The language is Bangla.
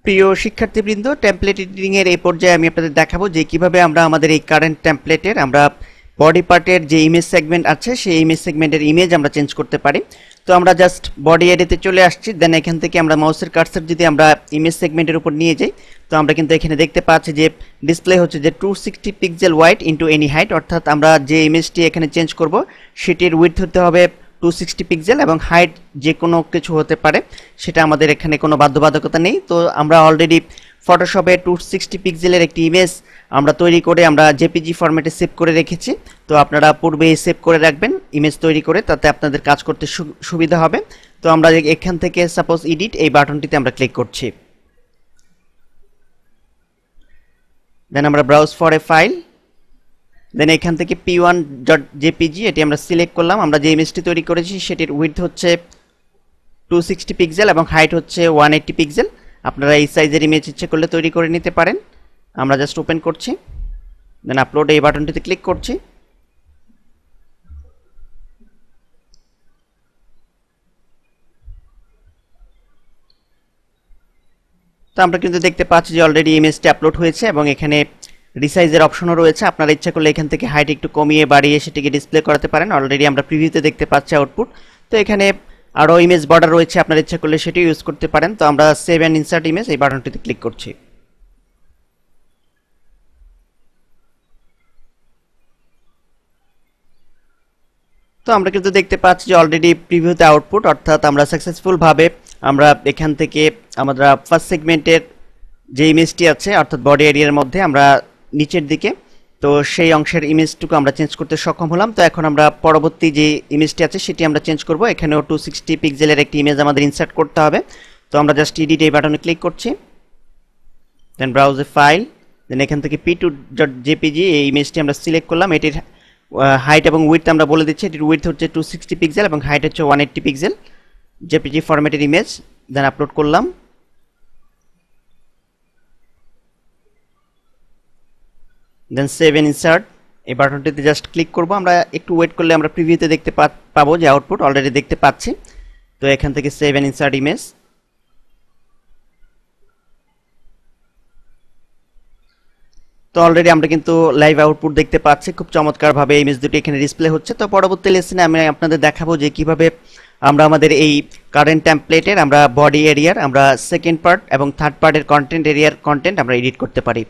প্রিয় শিক্ষার্থীবৃন্দ, টেমপ্লেট এডিটিং এর এই পর্যায়ে আমি আপনাদের দেখাবো যে কিভাবে আমরা আমাদের এই কারেন্ট টেমপ্লেটের আমরা বডি পার্টের যে ইমেজ সেগমেন্ট আছে সেই ইমেজ সেগমেন্টের ইমেজ আমরা চেঞ্জ করতে পারি। তো আমরা জাস্ট বডি এরিয়াতে চলে আসছি, দেন এখান থেকে আমরা মাউসের কার্সার যদি আমরা ইমেজ সেগমেন্টের উপর নিয়ে যাই, তো আমরা কিন্তু এখানে দেখতে পাচ্ছি যে ডিসপ্লে হচ্ছে যে 260 pixel wide into any height, অর্থাৎ আমরা যে ইমেজটি এখানে চেঞ্জ করব সেটির উইডথ হতে হবে 260 পিক্সেল এবং হাইট যে কোনো কিছু হতে পারে, সেটা আমাদের এখানে কোনো বাধ্যবাধকতা নেই। তো আমরা অলরেডি ফটোশপে 260 পিক্সেলের একটি ইমেজ আমরা তৈরি করে আমরা জেপিজি ফরম্যাটে সেভ করে রেখেছি। তো আপনারা পূর্বেই সেভ করে রাখবেন ইমেজ তৈরি করে, তাতে আপনাদের কাজ করতে সুবিধা হবে। তো আমরা এখান থেকে সাপোজ এডিট এই বাটনটিতে আমরা ক্লিক করছি, দেন আমরা ব্রাউজ ফর এ ফাইল, দেন এখান থেকে p1.jpg এটি আমরা সিলেক্ট করলাম। আমরা যে ইমেজটি তৈরি করেছি সেটির উইডথ হচ্ছে 260 পিক্সেল এবং হাইট হচ্ছে 180 পিক্সেল। আপনারা এই সাইজের ইমেজ ইচ্ছে করলে তৈরি করে নিতে পারেন। আমরা জাস্ট ওপেন করছি, দেন আপলোড এই বাটনটিতে ক্লিক করছি। তো আমরা কিন্তু দেখতে পাচ্ছি যে অলরেডি ইমেজটি আপলোড হয়েছে এবং এখানে রিসাইজের অপশনও রয়েছে। আপনারা ইচ্ছা করলে এখান থেকে হাইট একটু কমিয়ে বাড়িয়ে সেটিকে ডিসপ্লে করাতে পারেন। অলরেডি আমরা প্রিভিউতে দেখতে পাচ্ছি আউটপুট। তো এখানে আরও ইমেজ বর্ডার রয়েছে, আপনারা ইচ্ছা করলে সেটি ইউজ করতে পারেন। তো আমরা সেভ অ্যান্ড ইনসার্ট ইমেজ এই বাটনটিতে ক্লিক করছি। তো আমরা কিন্তু দেখতে পাচ্ছি যে অলরেডি প্রিভিউতে আউটপুট, অর্থাৎ আমরা সাকসেসফুলভাবে আমরা এখান থেকে আমাদের ফার্স্ট সেগমেন্টের যে ইমেজটি আছে অর্থাৎ বডি এরিয়ার মধ্যে আমরা নিচের দিকে, তো সেই অংশের ইমেজটুকু আমরা চেঞ্জ করতে সক্ষম হলাম। তো এখন আমরা পরবর্তী যে ইমেজটি আছে সেটি আমরা চেঞ্জ করব। এখানেও 260 পিক্সেলের একটি ইমেজ আমাদের ইনসার্ট করতে হবে। তো আমরা জাস্ট এডিট এই বাটনে ক্লিক করছি, দেন ব্রাউজ এ ফাইল, দেন এখান থেকে p2.jpg এই ইমেজটি আমরা সিলেক্ট করলাম। এটির হাইট এবং উইডথ আমরা বলে দিচ্ছি, এটির উইডথ হচ্ছে 260 পিক্সেল এবং হাইট হচ্ছে 180 পিক্সেল, জেপিজি ফরম্যাটের ইমেজ, দেন আপলোড করলাম। দেন সেভ এন্ড ইনসার্ট এই বাটনটিতে জাস্ট ক্লিক করব। আমরা একটু ওয়েট করলে আমরা প্রিভিউতে দেখতে পাবো যে আউটপুট অলরেডি দেখতে পাচ্ছি। তো এখান থেকে সেভ এন্ড ইনসার্ট ইমেজ, তো অলরেডি আমরা কিন্তু লাইভ আউটপুট দেখতে পাচ্ছি। খুব চমৎকারভাবে ইমেজ দুটি এখানে ডিসপ্লে হচ্ছে। তো পরবর্তী লেসনে আমি আপনাদের দেখাবো যে কিভাবে আমরা আমাদের এই কারেন্ট টেমপ্লেটের আমরা বডি এরিয়ার আমরা সেকেন্ড পার্ট এবং থার্ড পার্টের কন্টেন্ট এরিয়ার কন্টেন্ট আমরা এডিট করতে পারি।